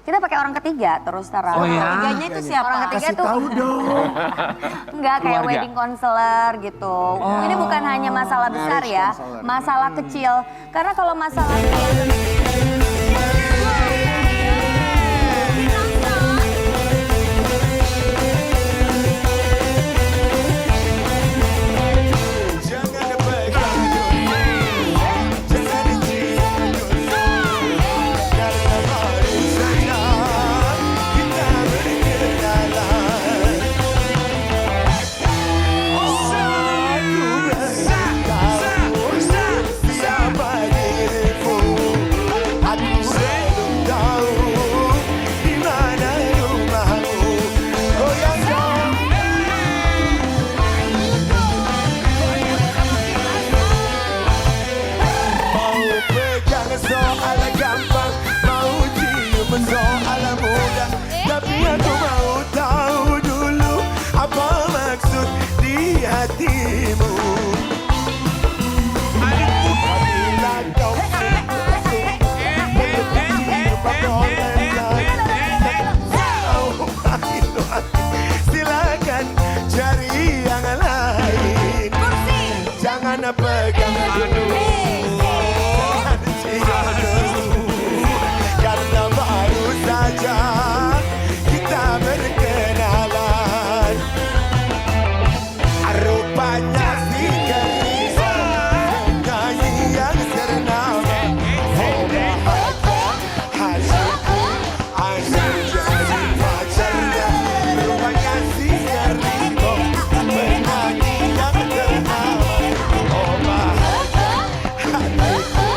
kita pakai orang ketiga terus terang. Oh iya? Orang ketiganya itu siapa? Orang ketiga Kasih tuh tahu dong. enggak kayak Keluarga. wedding counselor gitu. Ini bukan hanya masalah besar Marriage ya, counselor. masalah kecil. Karena kalau masalah silakan cari yang lain. Jangan pegang karena baru saja kita berkenalan. Rupanya si gadis penyanyi yang ternama. Oh bahagia hatiku andai jadi pacarnya. Rupanya si gadis penyanyi yang ternama. Oh bahagia hatiku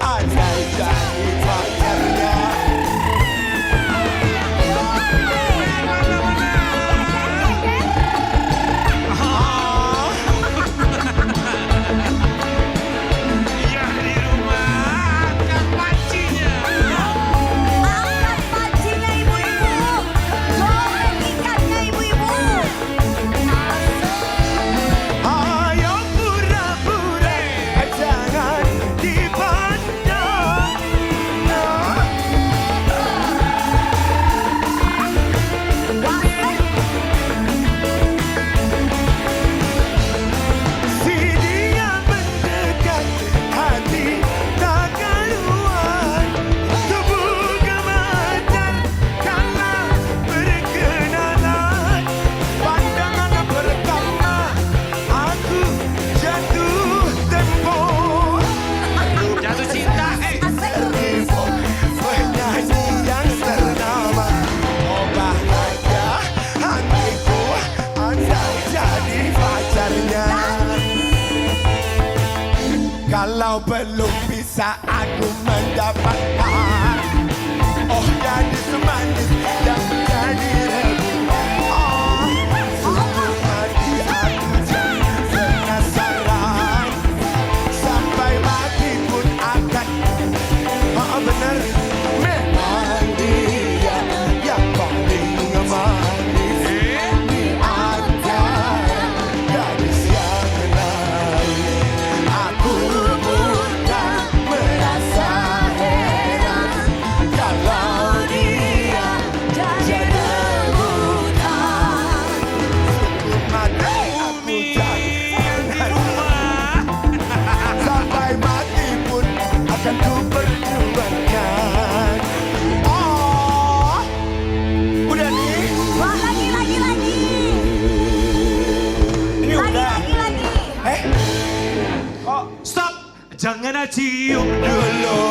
andai jadi pacarnya. angkat pancinya ibu-ibu, goreng ikannya ibu-ibu. Ayo pura-pura jangan dipandang. Si dia mendekat hati tak karuan. Tubuh gemetar kala berkenalan. Pandangan pertama aku jatuh tempo. Jatuh cinta, Tertipu penyanyi yang ternama. Oh bahagia hatiku andai jadi pacarnya. Kalau belum bisa aku mendapatkan, oh gadis manis yang menjadi rebutan. Oh, sungguh mati aku jadi penasaran. Sampai mati pun akan benar. Memang dia yang paling manis di antara gadis yang lain. Aku pun tak merasa heran kalau dia jadi rebutan. Mati aku jadi sampai mati pun akan ku perjuangkan. Oh, udah nih. Wah, lagi. Ini udah. Lagi. stop. Jangan cium dulu,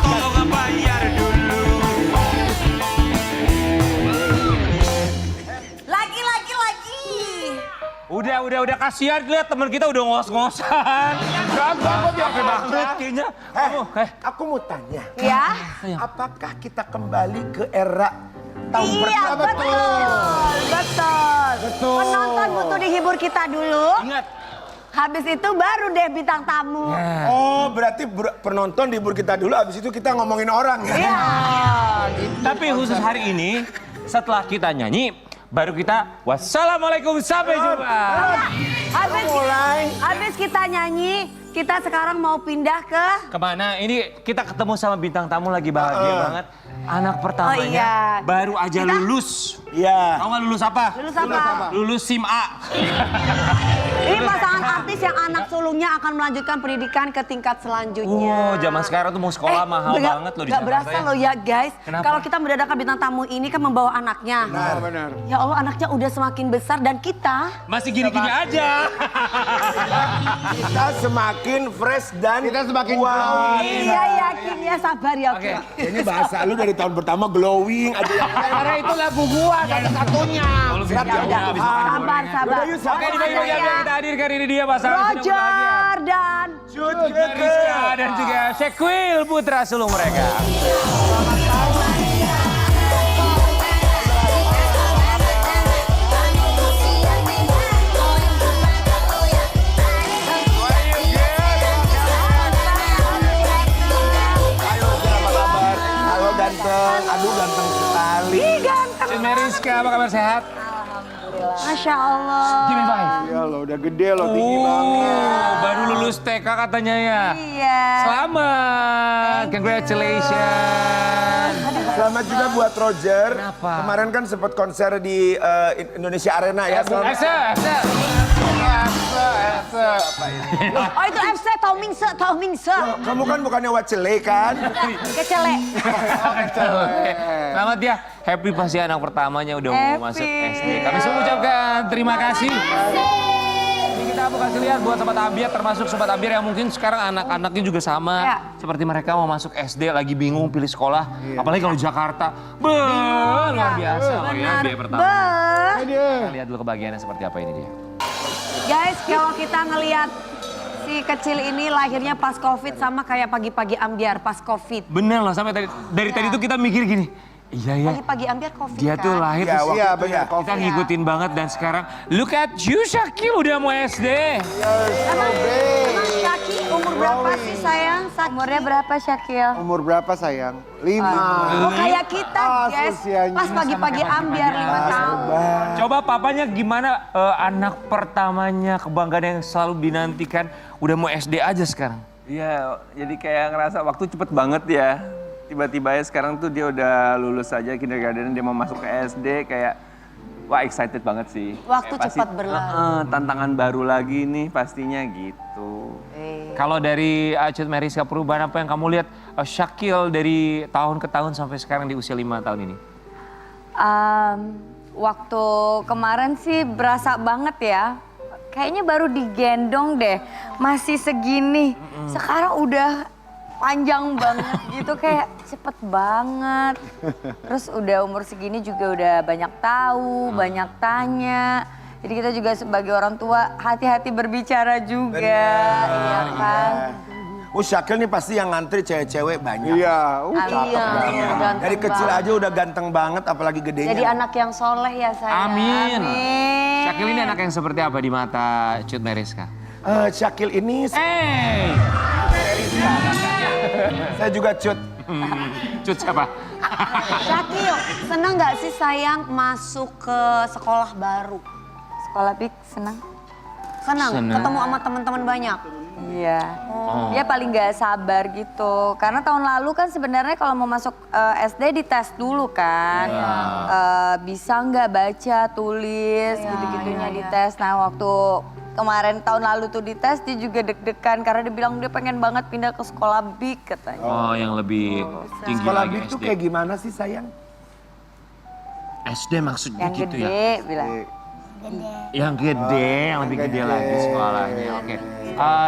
tolong bayar dulu. Lagi. Udah kasihan lihat teman kita udah ngos-ngosan. Gak sampai banget kayaknya. Aku mau tanya, Ya? apakah kita kembali ke era tahun Iya, pertama? betul. Penonton butuh dihibur kita dulu. Ingat. Habis itu baru deh bintang tamu. Oh, berarti penonton dihibur kita dulu, habis itu kita ngomongin orang ya? Iya. Tapi khusus hari ini, setelah kita nyanyi, baru kita wassalamualaikum sampai jumpa. Habis kita nyanyi, kita sekarang mau pindah ke... Kemana? Ini kita ketemu sama bintang tamu lagi bahagia banget. Anak pertamanya Oh, iya. baru aja lulus. Iya. Tahu nggak lulus apa? Lulus apa? Lulus SIM A. Ini pasangan artis yang anak sulungnya akan melanjutkan pendidikan ke tingkat selanjutnya. Zaman sekarang tuh mau sekolah mahal banget loh di Gak Jakarta berasa ya. loh ya guys. Kenapa? Kalau kita mendadak bintang tamu ini kan membawa anaknya. Benar. Ya Allah anaknya udah semakin besar dan kita... Masih gini-gini aja. Kita semakin fresh dan Kita semakin wow. glowing. Iya yakin ya sabar ya. Oke. Ini bahasa lu dari tahun pertama glowing aja yang Karena itu lagu gua satu-satunya. Ya udah, sabar, sabar. Udah, yuk, sabar. Oke, dibagi-bagi kita hadirkan ini dia pasangan yang sedang bahagia. Roger dan... Cut Rizka dan juga Shekwil putra sulung mereka. Halo ganteng, aduh ganteng sekali. Ih ganteng. Cuma Rizka, apa kabar sehat? Masya Allah. Give me five. Iya lo, udah gede lo, tinggi banget. Baru lulus TK katanya ya. Iya. Selamat, congratulations. Selamat juga buat Roger. Kenapa? Kemarin kan sempat konser di Indonesia Arena ya. Selamat. Esa. Oh itu FC Taumingse. Kamu kan bukannya Wacele kan? Kecele. Selamat ya, happy pasti anak pertamanya udah mau masuk SD. Kami semua ucapkan terima kasih. Ini kita mau kasih lihat buat Sobat Ambiar, termasuk Sobat Ambiar yang mungkin sekarang anak-anaknya juga sama. Ya. Seperti mereka mau masuk SD, lagi bingung pilih sekolah. Apalagi kalau Jakarta. Luar biasa. Oh ya, biaya pertama. Kita lihat dulu kebahagiaannya seperti apa ini dia. Guys, kalau kita ngelihat si kecil ini lahirnya pas Covid sama kayak pagi-pagi Ambiar pas Covid. Bener loh, sampai dari tadi tuh kita mikir gini. Iya ya, Pagi-pagi Ambiar Covid dia kan? tuh lahir Iya, terus waktu Iya itu benar, ya. kita ngikutin banget dan sekarang look at you Syakil udah mau SD. Emang Syaki umur berapa sih sayang? Umurnya berapa Syakil? Umur berapa sayang? 5. Oh kayak kita guys, usianya pas pagi-pagi Ambiar 5 tahun. Coba papanya gimana anak pertamanya kebanggaan yang selalu dinantikan udah mau SD aja sekarang. Iya, jadi kayak ngerasa waktu cepet banget ya. Tiba-tiba ya sekarang tuh dia udah lulus aja kindergarten, dia mau masuk ke SD kayak wah excited banget sih. Waktu Kayak pasti, cepat berlalu. tantangan baru lagi nih pastinya gitu. Kalau dari Cut Meriska, perubahan apa yang kamu lihat Syakil dari tahun ke tahun sampai sekarang di usia 5 tahun ini? Waktu kemarin sih berasa banget ya. Kayaknya baru digendong deh, masih segini. Sekarang udah panjang banget gitu, kayak cepet banget. Terus udah umur segini juga udah banyak tahu, banyak tanya. Jadi kita juga sebagai orang tua hati-hati berbicara juga, iya kan? Syakil nih pasti yang ngantri cewek-cewek banyak. Iya, Iya, ganteng Dari kecil banget. aja udah ganteng banget, apalagi gedenya. Jadi anak yang soleh ya sayang. Amin. Amin. Syakil ini anak yang seperti apa di mata Cut Meriska? Syakil ini, saya juga cut. Cut siapa? Syakil, seneng gak sih sayang masuk ke sekolah baru? Sekolah Big senang. Senang, Senang. ketemu sama teman-teman banyak. Iya, dia paling gak sabar gitu. Karena tahun lalu kan sebenarnya kalau mau masuk SD dites dulu kan. Bisa nggak baca, tulis, gitu-gitunya dites. Nah waktu kemarin tahun lalu tuh dites dia juga deg-degan karena dia bilang dia pengen banget pindah ke sekolah big katanya. Oh, yang lebih tinggi Sekolah lagi big tuh SD. kayak gimana sih sayang? SD maksudnya Yang gitu gede ya? bilang. Yang gede, yang lebih gede lagi sekolahnya. Oke.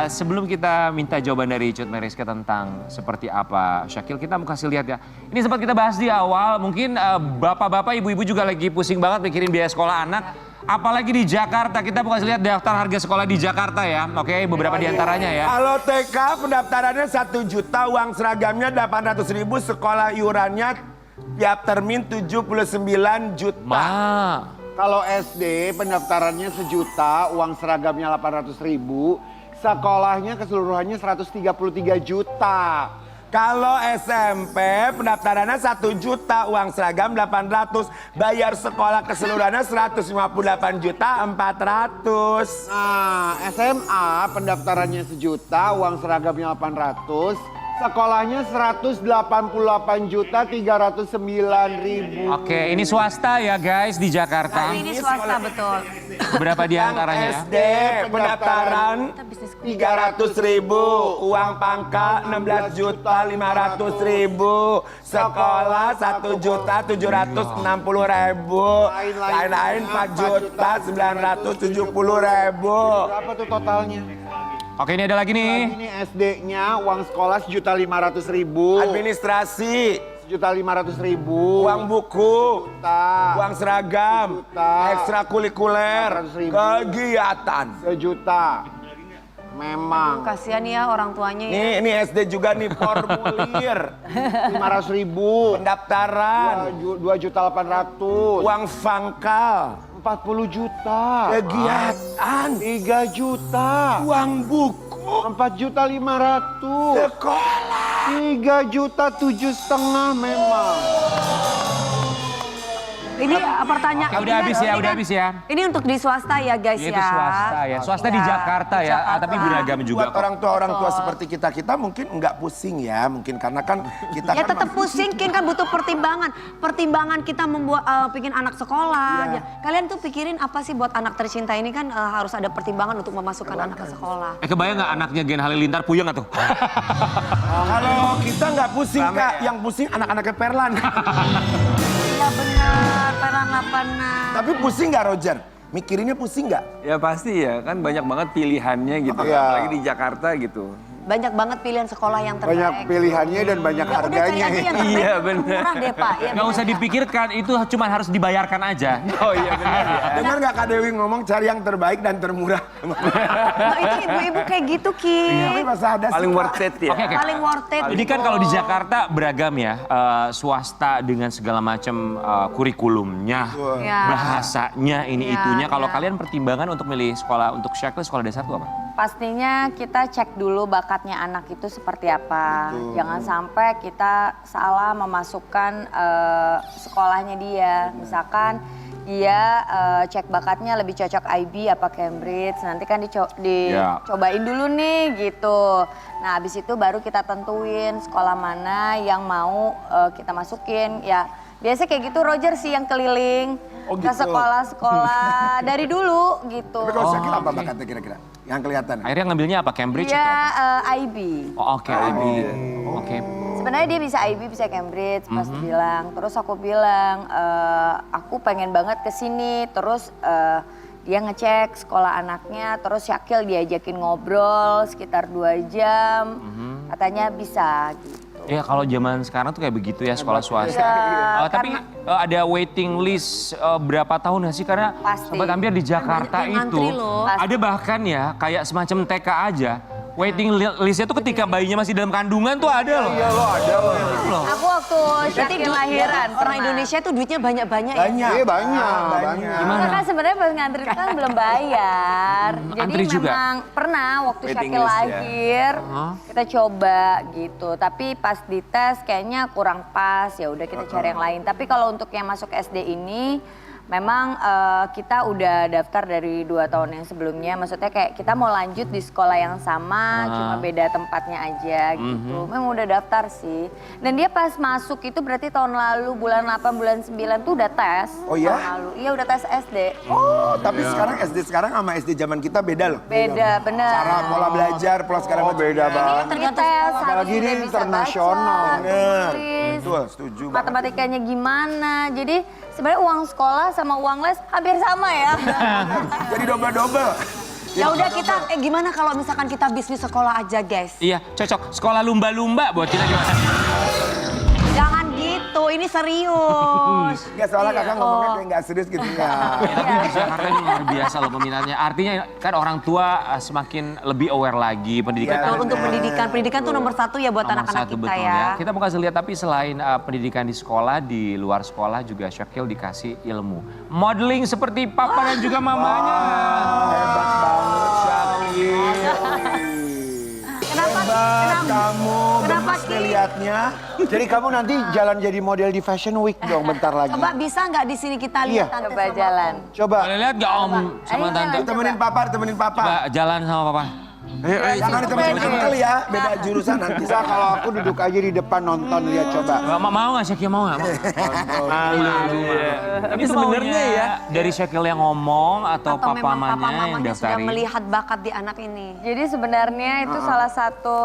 Sebelum kita minta jawaban dari Cut Meriska tentang seperti apa Syakil, kita mau kasih lihat ya. Ini sempat kita bahas di awal, mungkin bapak-bapak, ibu-ibu juga lagi pusing banget mikirin biaya sekolah anak. Apalagi di Jakarta, kita mau kasih lihat daftar harga sekolah di Jakarta ya. Oke, beberapa di antaranya ya. Kalau TK pendaftarannya 1 juta, uang seragamnya 800.000, sekolah iurannya tiap termin 79 juta. Kalau SD pendaftarannya 1 juta, uang seragamnya 800.000, sekolahnya keseluruhannya 133 juta. Kalau SMP pendaftarannya 1 juta, uang seragam 800, bayar sekolah keseluruhannya 158.400.000. Nah, SMA pendaftarannya 1 juta, uang seragamnya 800, sekolahnya 188.309.000. Oke, ini swasta ya guys di Jakarta. Ini swasta betul. Berapa di antaranya ya? SD pendaftaran 300.000, uang pangkal 16.500.000, sekolah 1.760.000, lain-lain 4.970.000. Berapa tuh totalnya? Oke, ini ada lagi nih. Ini SD-nya uang sekolah 1.500.000. Administrasi, 1.500.000. uang buku, juta. uang seragam, Juta. ekstrakurikuler, 400.000. kegiatan. 1 juta. Memang. Kasihan ya orang tuanya ya. Ini SD juga nih formulir, 500.000. pendaftaran, 2.800.000. uang pangkal, 40 juta. kegiatan, 3 juta. uang buku, 4.500.000. sekolah. 3.750.000 memang. Ini pertanyaan. Udah habis ya, udah habis ya. Ini untuk di swasta ya guys Itu ya. swasta ya, swasta di Iya, Jakarta di ya, Jakarta. tapi beragam juga Buat kok. orang tua seperti kita mungkin nggak pusing ya, mungkin karena kan kita Ya kan tetap pusing, kan butuh pertimbangan. Pertimbangan kita membuat bikin anak sekolah. Ya. Kalian tuh pikirin apa sih buat anak tercinta ini kan harus ada pertimbangan untuk memasukkan anak ke sekolah. Kebayang nggak anaknya Gen Halilintar puyeng nggak tuh? kalau kita nggak pusing Kak, yang pusing anak-anaknya Perlan. Iya benar, peran lapangan. Tapi pusing nggak Roger? Mikirinnya pusing nggak? Ya pasti ya, kan banyak banget pilihannya gitu. Iya. Apalagi di Jakarta gitu. Banyak banget pilihan sekolah yang terbaik. Banyak pilihannya dan banyak Ya udah cari harganya. aja yang terbaik, Iya, yang bener. murah deh Pak. Ya, Nggak bener usah nggak? dipikirkan, itu cuma harus dibayarkan aja. Oh iya benar ya. Dengar nggak Kak Dewi ngomong cari yang terbaik dan termurah? Nah, itu ibu-ibu kayak gitu Ki. Tapi masa ada sih, Paling Kak? worth it ya. Oke, oke. Paling worth it. Jadi kan kalau di Jakarta beragam ya, swasta dengan segala macam kurikulumnya, Ya. bahasanya, ini Ya, itunya. Kalau ya. kalian pertimbangan untuk milih sekolah untuk Syakil sekolah dasar itu apa? Pastinya kita cek dulu bakatnya anak itu seperti apa. Jangan sampai kita salah memasukkan sekolahnya dia. Misalkan dia cek bakatnya lebih cocok IB apa Cambridge. Nanti kan dicobain dulu nih gitu. Nah habis itu baru kita tentuin sekolah mana yang mau kita masukin. Ya biasanya kayak gitu Roger sih yang keliling Oh, ke gitu. sekolah-sekolah dari dulu gitu. Tapi kalau Syakil apa bakatnya kira-kira? Yang kelihatan? Akhirnya ngambilnya apa? Cambridge Dia atau? IB. Oh, oke, IB. Oke. Sebenarnya dia bisa IB, bisa Cambridge, pas bilang. Terus aku bilang, aku pengen banget ke sini. Terus dia ngecek sekolah anaknya, terus Syakil diajakin ngobrol sekitar 2 jam. Katanya bisa gitu. Ya kalau zaman sekarang tuh kayak begitu ya sekolah swasta. Iya, Tapi ada waiting list berapa tahun nggak sih? Karena Pasti. Sobat Ambiar di Jakarta banyak yang itu ngantri loh. Pasti. ada bahkan ya kayak semacam TK aja. Waiting listnya tuh ketika bayinya masih dalam kandungan tuh ada loh. Iya lo ada lo. Aku waktu Syakil lahiran orang pernah. Indonesia tuh duitnya banyak-banyak ya. Banyak. Iya banyak. Karena kan sebenarnya pas ngantri itu kan belum bayar. Jadi Antri juga? memang pernah waktu Waiting Syakil list ya. lahir kita coba gitu. Tapi pas dites kayaknya kurang pas ya udah kita cari yang lain. Tapi kalau untuk yang masuk SD ini memang kita udah daftar dari 2 tahun yang sebelumnya. Maksudnya kayak kita mau lanjut di sekolah yang sama, cuma beda tempatnya aja gitu. Memang udah daftar sih. Dan dia pas masuk itu berarti tahun lalu bulan 8, bulan 9 tuh udah tes. Oh ya? Tahun lalu. Iya udah tes SD. Oh, tapi sekarang SD sekarang sama SD zaman kita beda loh. Beda, bener. Cara pola belajar, pola segala Oh macam. beda banget. Tergantung Tes, Apalagi harus ini udah bisa internasional. baca, Bener. tulis, Betul, setuju banget. matematikanya gimana. Jadi sebenarnya uang sekolah sama uang les hampir sama ya. Jadi double-double. Ya udah kita, gimana kalau misalkan kita bisnis sekolah aja guys? Iya, cocok. Sekolah lumba-lumba buat kita gimana? Jangan gitu, ini serius. Enggak soalnya kakak ngomongnya kayak nggak serius gitu ya. Ya, tapi di Jakarta ini luar biasa loh peminatnya. Artinya kan orang tua semakin lebih aware lagi pendidikan. Iya, Betul, itu untuk pendidikan. Pendidikan tuh nomor 1 ya buat nomor anak-anak satu, kita betul ya. Kita mau kasih lihat tapi selain pendidikan di sekolah, di luar sekolah juga Syakil dikasih ilmu. Modeling seperti papa dan juga mamanya. Hebat banget Syakil. Kenapa? Hebat kamu. Kenapa gemes deh liatnya. Jadi kamu nanti jalan jadi model di Fashion Week dong bentar lagi. Coba bisa nggak di sini kita Iya. lihat tante Coba sama jalan. Coba. Boleh lihat gak Om sama Ayo, Tante? Temenin papa. Coba jalan sama papa. Jangan ditemenin Uncle ya, beda jurusan nanti. Bisa kalau aku duduk aja di depan nonton lihat coba. Mau nggak Syakil mau nggak? Tapi sebenarnya ya dari Syakil yang ngomong atau atau papa memang papa mamanya yang mamanya sudah daftarin? melihat bakat di anak ini. Jadi sebenarnya itu salah satu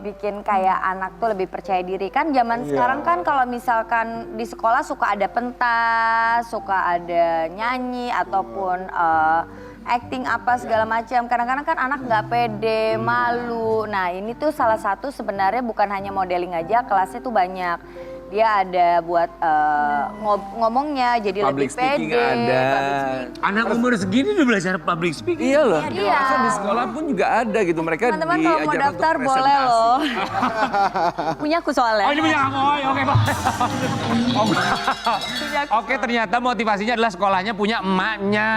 bikin kayak anak tuh lebih percaya diri. Kan zaman sekarang kan kalau misalkan di sekolah suka ada pentas, suka ada nyanyi ataupun acting apa segala macam. Kadang-kadang kan anak nggak pede, malu. Nah ini tuh salah satu sebenarnya bukan hanya modeling aja, kelasnya tuh banyak. Dia ada buat ngomongnya jadi Public lebih speaking pede. ada. public speaking. Anak umur segini udah belajar public speaking. Iya loh, Iya. masa di sekolah pun juga ada gitu. Mereka Teman-teman kalau mau diajarkan daftar untuk boleh presentasi. loh. Punya aku soalnya. Oh ini punya kamu, oke Pak. Oke ternyata motivasinya adalah sekolahnya punya emaknya.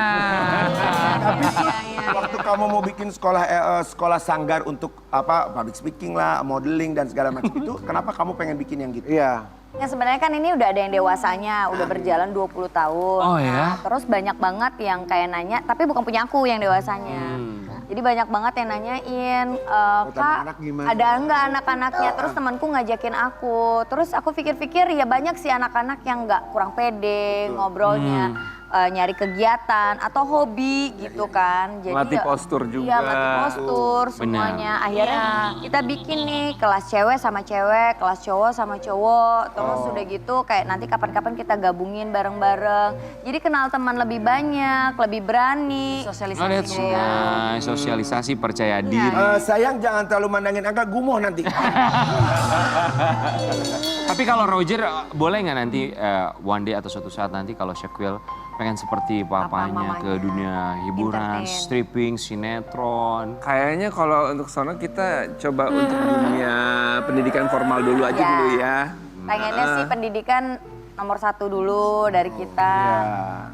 Tapi waktu kamu mau bikin sekolah sanggar untuk apa public speaking lah, modeling dan segala macam itu, kenapa kamu pengen bikin yang gitu? Iya. Ya sebenarnya kan ini udah ada yang dewasanya, udah berjalan 20 tahun. Oh, ya? Nah, terus banyak banget yang kayak nanya, tapi bukan punya aku yang dewasanya. Jadi banyak banget yang nanyain, Kak anak-anak gimana?" ada enggak anak-anaknya? Terus temanku ngajakin aku. Terus aku pikir-pikir ya banyak sih anak-anak yang nggak kurang pede ngobrolnya. Nyari kegiatan atau hobi gitu kan. Jadi Melatih ya- postur juga. Iya, melatih postur semuanya. Akhirnya kita bikin nih kelas cewek sama cewek, kelas cowok sama cowok. Terus udah gitu kayak nanti kapan-kapan kita gabungin bareng-bareng. Jadi kenal teman lebih banyak, lebih berani. Oh, Sosialisasi. that's nice. Sosialisasi percaya Iya. diri. Sayang jangan terlalu mandangin angka gumuh nanti. Tapi kalau Roger boleh nggak nanti one day atau suatu saat nanti kalau Syakil pengen seperti papanya mamanya. ke dunia hiburan, Entertain. stripping, sinetron. Kayaknya kalau untuk sono kita coba untuk dunia pendidikan formal dulu aja Ya. dulu ya. Pengennya sih pendidikan nomor 1 dulu dari kita.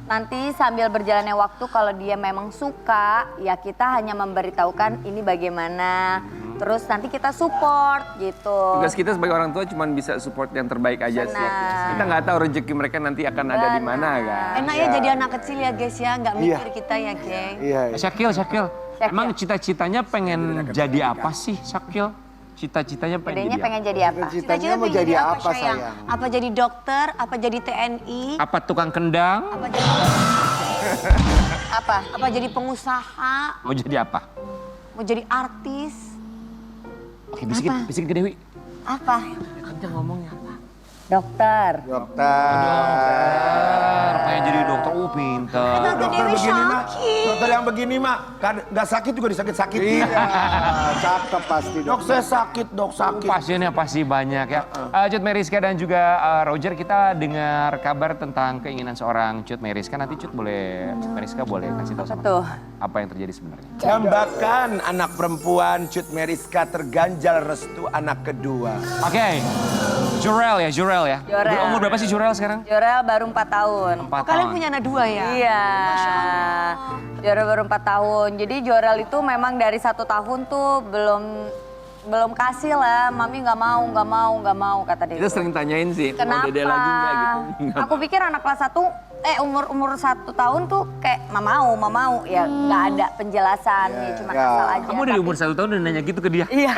Nanti sambil berjalannya waktu kalau dia memang suka, ya kita hanya memberitahukan ini bagaimana. Terus nanti kita support gitu. Tugas kita sebagai orang tua cuma bisa support yang terbaik aja sih. Benar. Kita nggak tahu rezeki mereka nanti akan ada di mana kan. Enak ya jadi anak kecil ya guys ya, nggak mikir kita ya geng. Iya. Syakil, emang cita-citanya pengen jadi apa sih Syakil? Cita-citanya pengen Gedenya jadi pengen jadi apa? Cita-citanya mau jadi apa sayang? Apa jadi dokter? Apa jadi TNI? apa? Apa tukang kendang? Apa jadi Apa? apa jadi pengusaha? Mau jadi apa? Mau jadi artis? Oke, bisikin ke Dewi. Apa? Kencang ngomongnya. Dokter. Dokter. Pengen jadi dokter, pinter. Tante Dokter Dewi begini mah, sakit. dokter yang begini mah, nggak sakit juga disakit-sakit. Iya. Cakep pasti Dok saya sakit, dok sakit. Pasiennya pasti banyak ya. Cut Meriska dan juga Roger, kita dengar kabar tentang keinginan seorang Cut Meriska. Nanti Cut Meriska boleh kasih tahu sama tuh? kita apa yang terjadi sebenarnya. Dambakan anak perempuan Cut Meriska terganjal restu anak kedua. Oke, Jurel ya. Jurel. Umur berapa sih Jurel sekarang? Jorel baru 4 tahun. 4 Kalian tahun. punya anak 2 ya? Iya. Jorel baru 4 tahun. Jadi Jorel itu memang dari 1 tahun tuh belum kasih lah. Mami nggak mau kata dia. Kita sering tanyain sih, mau Kenapa? dede lagi nggak gitu. Aku pikir anak kelas 1, umur 1 tahun tuh kayak mau. Ya nggak ada penjelasan, ya cuma Ya. asal aja. Kamu dari umur 1 tahun udah nanya gitu ke dia? Iya.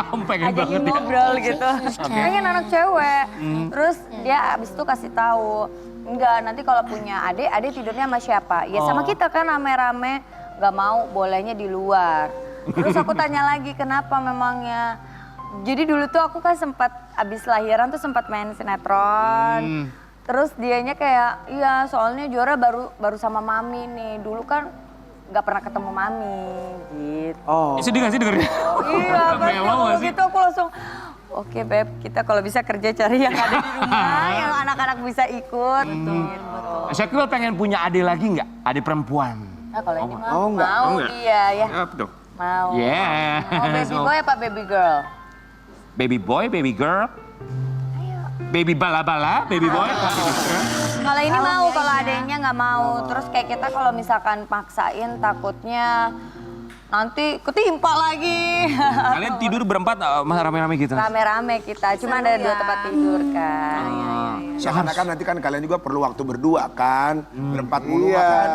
Kamu pengen banget Ajakin ya? ngobrol gitu. Pengen anak cewek. Terus dia abis itu kasih tahu, enggak nanti kalau punya adik tidurnya sama siapa? Ya sama kita kan rame-rame, nggak mau bolehnya di luar. Terus aku tanya lagi kenapa memangnya? Jadi dulu tuh aku kan sempat abis lahiran tuh sempat main sinetron. Terus dianya kayak, iya soalnya Jora baru sama mami nih. Dulu kan nggak pernah ketemu mami gitu. Oh. Sedih gak sih dengernya? Iya, pas Melo ngomong gak sih? gitu aku langsung, oke Beb, kita kalau bisa kerja cari yang ada di rumah, yang anak-anak bisa ikut. Gitu. Syakil pengen punya adik lagi nggak? Adik perempuan? Nah kalau ini mah Oh, enggak. mau Oh, enggak. dia ya, Apa dong? mau. Yeah. Mau baby boy apa baby girl? Baby boy, baby girl? Baby bala-bala, baby boy? Kalau ini mau, kalau adanya nggak mau. Terus kayak kita kalau misalkan paksain takutnya nanti ketimpa lagi. Kalian tidur berempat rame-rame gitu? Rame-rame kita, cuma ada 2 tempat tidur kan. Ya, karena kan nanti kan kalian juga perlu waktu berdua kan, berempat mulu Iya. kan.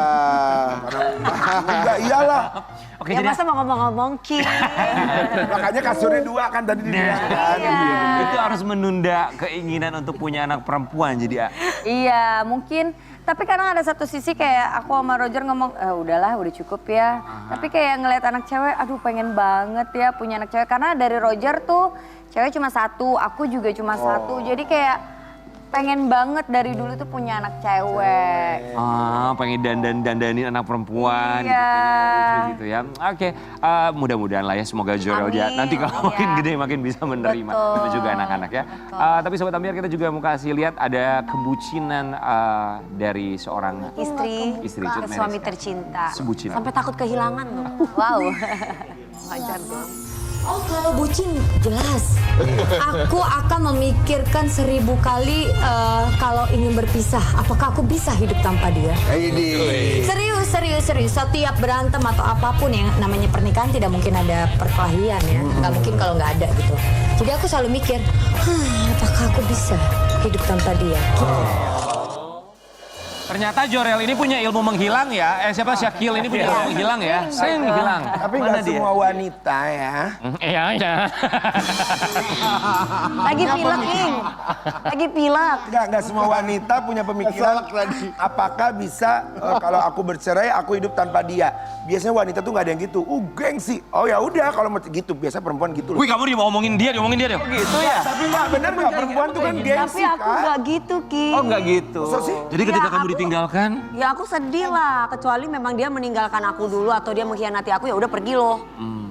Enggak iyalah. Oke, Ya jadi masa mau ngomong-ngomong King. Makanya kasurnya 2 kan tadi dibilang kan. itu harus menunda keinginan untuk punya anak perempuan jadi Iya, mungkin. Tapi kadang ada satu sisi kayak aku sama Roger ngomong, udahlah udah cukup ya. Tapi kayak ngeliat anak cewek, aduh pengen banget ya punya anak cewek. Karena dari Roger tuh cewek cuma 1, aku juga cuma 1. Jadi kayak pengen banget dari dulu tuh punya anak cewek. pengen dandanin anak perempuan gitu, Iya. pengen lucu gitu ya. Oke, mudah-mudahan lah ya semoga Jorel ya Amin. nanti kalau makin Iya. gede makin bisa menerima Betul. itu juga anak-anak ya. Tapi Sobat Ambiar kita juga mau kasih lihat ada kebucinan dari seorang Istri Cut ke suami Meriska. tercinta. Sebucin. Sampai takut kehilangan loh. Wow. Wajar dong. Oh kalau bucin jelas. Aku akan memikirkan 1000 kali kalau ingin berpisah. Apakah aku bisa hidup tanpa dia? Ini. Serius. Setiap berantem atau apapun yang namanya pernikahan tidak mungkin ada perkelahian ya. Nggak mungkin kalau nggak ada gitu. Jadi aku selalu mikir, apakah aku bisa hidup tanpa dia? Ternyata Jorel ini punya ilmu menghilang ya. Siapa Syakil ini punya ilmu menghilang ya. Saya menghilang. Tapi nggak semua wanita ya. Iya, iya. Lagi pilek King. Lagi pilek. Nggak semua wanita punya pemikiran apakah bisa kalau aku bercerai aku hidup tanpa dia. Biasanya wanita tuh nggak ada yang gitu. Gengsi. Oh ya udah kalau mau gitu biasa perempuan gitu loh. Wih, kamu diomongin dia deh. Gitu ya? Tapi nggak bener nggak perempuan tuh kan Tapi gengsi aku kan. nggak gitu King. Oh nggak gitu. Masa sih? Jadi ketika Ya, kamu aku- ditinggalkan, Ya aku sedih lah, kecuali memang dia meninggalkan aku dulu atau dia mengkhianati aku ya udah pergi loh.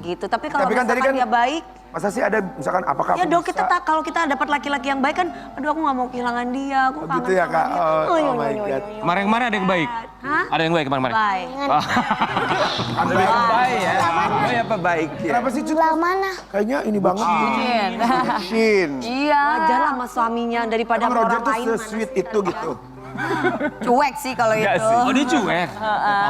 Gitu. Tapi kalau Tapi kan tadi misalkan kan dia baik, masa sih ada misalkan apakah ya aku dong bisa? kita kalau kita dapat laki-laki yang baik kan, aduh aku nggak mau kehilangan dia, aku Oh, kangen gitu ya, sama Kak? dia. Oh, iya, oh my iya, God. iya. kemarin-kemarin ada yang baik. Hah? Ada yang baik kemarin-kemarin. Baik. Lebih ke baik ya. Baik apa baik ya? Kenapa sih Cut? Kayaknya ini banget. Shin. Iya. Wajar lah sama suaminya daripada Emang sama Roger orang tuh lain. se-sweet itu gitu. Cuek sih kalau Nggak itu. sih. Oh, dia cuek.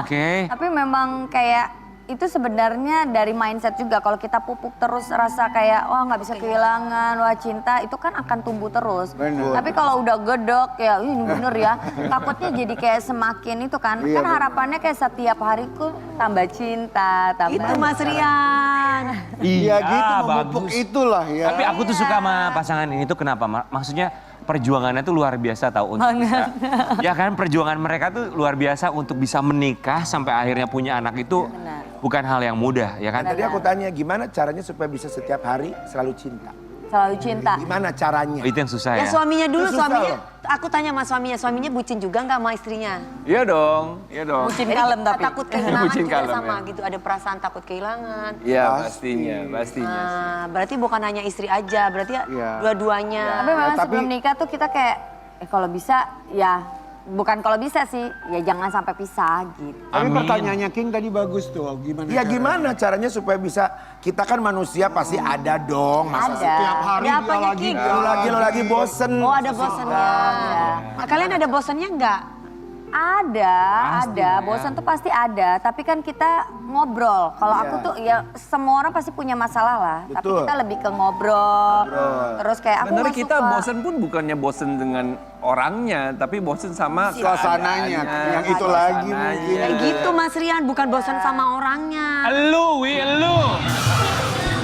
Oke. Tapi memang kayak itu sebenarnya dari mindset juga. Kalau kita pupuk terus rasa kayak wah nggak bisa kehilangan, wah cinta itu kan akan tumbuh terus. Bener. Tapi kalau udah gedok ya ini bener ya. Takutnya jadi kayak semakin itu kan. Iya, Kan harapannya kayak setiap hariku tambah cinta, tambah. Itu Mas Rian. Iya gitu memupuk bagus. itulah ya. Tapi aku tuh suka sama pasangan ini tuh kenapa? Maksudnya perjuangannya tuh luar biasa tahu untuk bisa. Ya kan perjuangan mereka tuh luar biasa untuk bisa menikah sampai akhirnya punya anak itu bukan hal yang mudah ya kan? Tadi aku tanya gimana caranya supaya bisa setiap hari selalu cinta. Selalu cinta. Gimana caranya? Itu yang susah Ya ya. suaminya dulu, Itu susah suaminya. loh. Aku tanya sama suaminya bucin juga nggak sama istrinya? Iya dong, iya dong. Bucin Jadi kalem kita tapi. takut kehilangan Bucin juga kalem, sama ya. gitu. Ada perasaan takut kehilangan. Iya pastinya, pastinya. Nah, berarti bukan hanya istri aja, berarti ya Iya. dua-duanya. Tapi memang tapi- sebelum nikah tuh kita kayak kalau bisa ya bukan kalau bisa sih ya jangan sampai pisah gitu. Tapi Amin. pertanyaannya King tadi bagus tuh. Gimana? Ya caranya? gimana caranya supaya bisa, kita kan manusia pasti ada dong. Masa Ada. sih Tiap hari Ada dia apanya, lagi. King? lo lagi bosen. Oh ada bosannya. Nah, kalian ada bosannya nggak? Ada, bosan tuh pasti ada. Tapi kan kita ngobrol. Kalau aku tuh ya semua orang pasti punya masalah lah. Tapi Betul. kita lebih ke ngobrol. Terus kayak aku Sebenarnya nggak kita suka. bosen pun bukannya bosen dengan orangnya, tapi bosen sama Suasananya, keadaannya, yang itu lagi suasananya. mungkin. Kayak gitu Mas Rian, bukan bosan sama orangnya.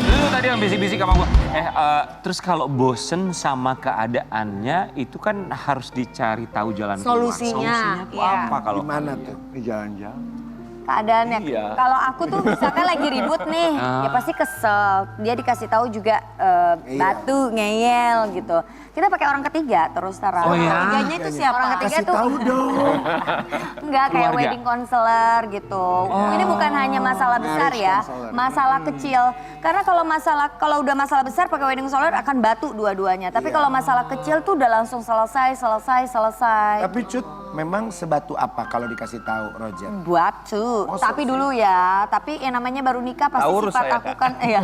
Lu tadi yang bisik-bisik sama gua. Terus kalau bosen sama keadaannya itu kan harus dicari tahu jalan keluar. Solusinya, tuh iya. apa kalau Gimana tuh? Jalan-jalan. Keadaannya. Iya. Kalau aku tuh misalkan lagi ribut nih, ya pasti kesel. Dia dikasih tahu juga batu, ngeyel gitu. Kita pakai orang ketiga terus terang. Oh, iya? Ketiganya itu siapa? Orang ketiga Kasih tuh tahu dong. enggak kayak Keluarga. wedding counselor gitu. Ini bukan hanya masalah besar ya, masalah kecil. Karena kalau udah masalah besar pakai wedding counselor akan batu dua-duanya. Tapi kalau masalah kecil tuh udah langsung selesai. Tapi Cut, memang sebatu apa kalau dikasih tahu Roger? Batu. Oh, Tapi dulu ya, tapi yang namanya baru nikah pasti Taurus sifat saya, aku Kak. kan, iya.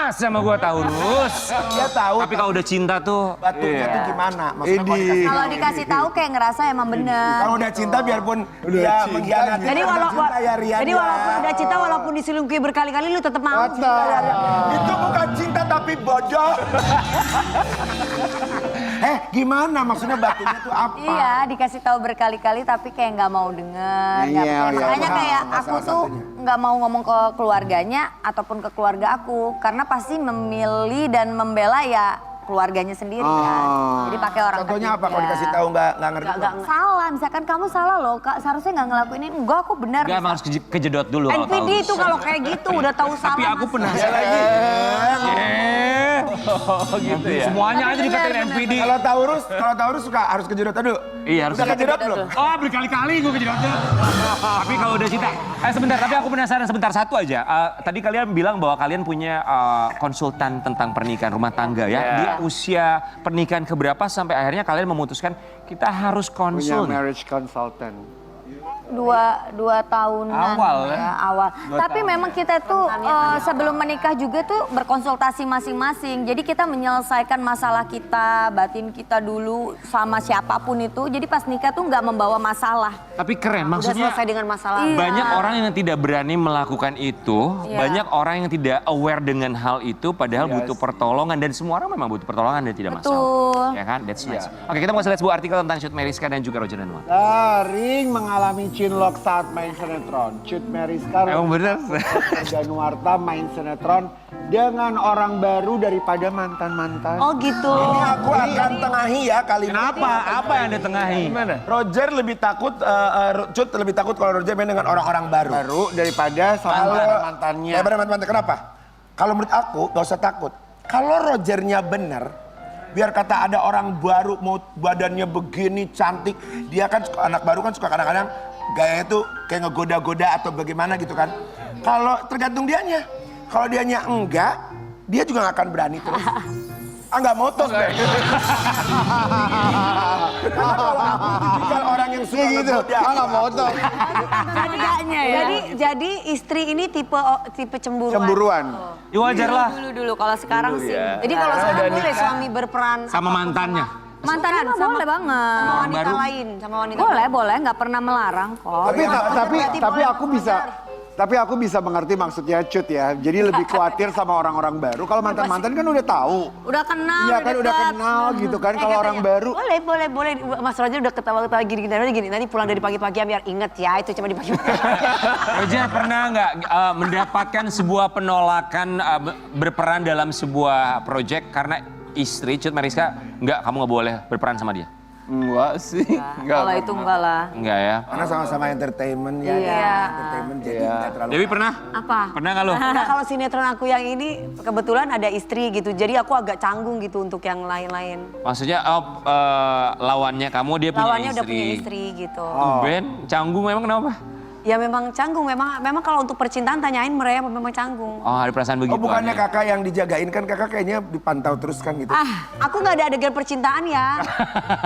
Sama gua Taurus. Dia tahu. Tapi kalau udah cinta tuh Batunya tuh gimana? Maksudnya kalau dikasih Kalau dikasih tahu kayak ngerasa emang bener. kalau udah cinta biarpun dia mengkhianati. Jadi udah walaupun cinta ya Rian jadi ya. walaupun udah cinta walaupun diselingkuhi berkali-kali lu tetap mau. Itu bukan cinta tapi bodoh. Gimana maksudnya batunya tuh apa? Iya, dikasih tahu berkali-kali tapi kayak nggak mau denger. nggak Iya, percaya. iya. Makanya kayak Salah aku tuh satunya. nggak mau ngomong ke keluarganya ataupun ke keluarga aku karena pasti memilih dan membela ya keluarganya sendiri kan. Jadi pakai orang Contohnya apa ketiga. kalau dikasih tahu nggak ngerti? Salah, misalkan kamu salah loh, Kak, seharusnya nggak ngelakuin ini. Enggak, aku benar. Enggak, emang harus kejedot dulu. kalau NPD Taurus. itu kalau kayak gitu udah tahu salah. Tapi aku Mas. penasaran. Oh gitu ya. Semuanya aja dikatain NPD. Kalau Taurus suka harus kejedot dulu. Iya, harus Udah kejedot belum? Oh, berkali-kali gue kejedotnya. Tapi kalau udah cinta. Sebentar, tapi aku penasaran sebentar satu aja. Tadi kalian bilang bahwa kalian punya konsultan tentang pernikahan rumah tangga ya. Di usia pernikahan keberapa sampai akhirnya kalian memutuskan kita harus Punya konsul nih? marriage consultant. dua tahunan Awal, ya, awal. Tapi memang kita tuh sebelum menikah juga tuh berkonsultasi masing-masing. Jadi kita menyelesaikan masalah kita, batin kita dulu sama siapapun itu. Jadi pas nikah tuh nggak membawa masalah. Tapi keren, Udah maksudnya selesai dengan masalah. Iya. banyak orang yang tidak berani melakukan itu, Iya. banyak orang yang tidak aware dengan hal itu, padahal butuh pertolongan dan semua orang memang butuh pertolongan dan tidak Betul. masalah. Ya kan, that's nice. Oke, kita mau lihat sebuah artikel tentang Cut Meriska dan juga Roger Danuarta. Sering mengalami cinlok saat main sinetron. Cut Meriska Emang bener. Danuarta main sinetron dengan orang baru daripada mantan-mantan. Oh gitu. Ini aku akan tengahi ya kali ini. Kenapa? Apa yang ditengahi? Gimana? Roger lebih takut, Cut lebih takut kalau Roger main dengan orang-orang baru. Baru daripada sama mantan-mantannya. Daripada mantan-mantan. Kenapa? Kalau menurut aku gak usah takut. Kalau Rogernya bener, biar kata ada orang baru mau badannya begini cantik, dia kan anak baru kan suka kadang-kadang gayanya tuh kayak ngegoda-goda atau bagaimana gitu kan. Kalau tergantung dianya. Kalau dianya enggak, dia juga gak akan berani terus. Nggak mau tos deh. Karena kalau aku tipikal orang yang suka gitu. ngegoda. Nggak mau tos. Bedanya ya. Jadi istri ini tipe cemburuan. Cemburuan. Ya wajar lah. Dulu kalau sekarang sih. Jadi kalau sekarang boleh suami berperan Sama mantannya. Mantannya mah sama- boleh banget. sama wanita baru. lain, sama wanita. Boleh, nggak pernah melarang kok. Tapi aku bisa mengerti maksudnya Cut ya. Jadi lebih khawatir sama orang-orang baru. Kalau mantan-mantan kan udah tahu. Udah kenal, Iya kan udah deket. kenal gitu kan. Kalau orang baru. Boleh. Mas Roger udah ketawa-ketawa gini. Nanti pulang dari pagi-pagi biar inget ya itu cuma di pagi. Roger pernah nggak mendapatkan sebuah penolakan berperan dalam sebuah proyek karena istri Cut Meriska nggak, kamu nggak boleh berperan sama dia? Enggak sih. Kalau itu enggak lah. Enggak ya? Karena sama-sama entertainment ya. Iya. Entertainment jadi nggak terlalu. Dewi pernah? Apa? Pernah nggak lo? Nah, kalau sinetron aku yang ini kebetulan ada istri gitu. Jadi aku agak canggung gitu untuk yang lain-lain. Maksudnya lawannya kamu dia punya Lawannya istri. udah punya istri gitu. Ben, canggung memang kenapa? Ya memang canggung, memang kalau untuk percintaan tanyain mereka memang canggung. Oh, ada perasaan begitu. Oh bukannya kakak yang dijagain kan kakak kayaknya dipantau terus kan gitu. Aku nggak ada adegan percintaan ya.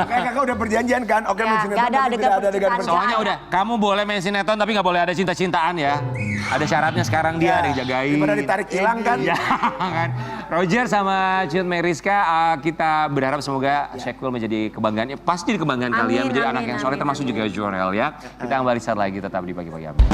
Kayak kakak udah perjanjian kan? Oke Ya, main sinetron nggak ada tapi adegan tidak ada adegan percintaan. percintaan. Soalnya udah, kamu boleh main sinetron tapi nggak boleh ada cinta-cintaan ya. Ada syaratnya sekarang dia, Ya, ada yang jagain. daripada ditarik hilang kan? Iya kan. Roger sama Cut Meriska, kita berharap semoga Syekul menjadi kebanggaan. Pasti jadi kebanggaan kalian, menjadi anak yang soleh termasuk juga Jorel ya. Kita kembali saat lagi tetap di Pagi-Pagi Update.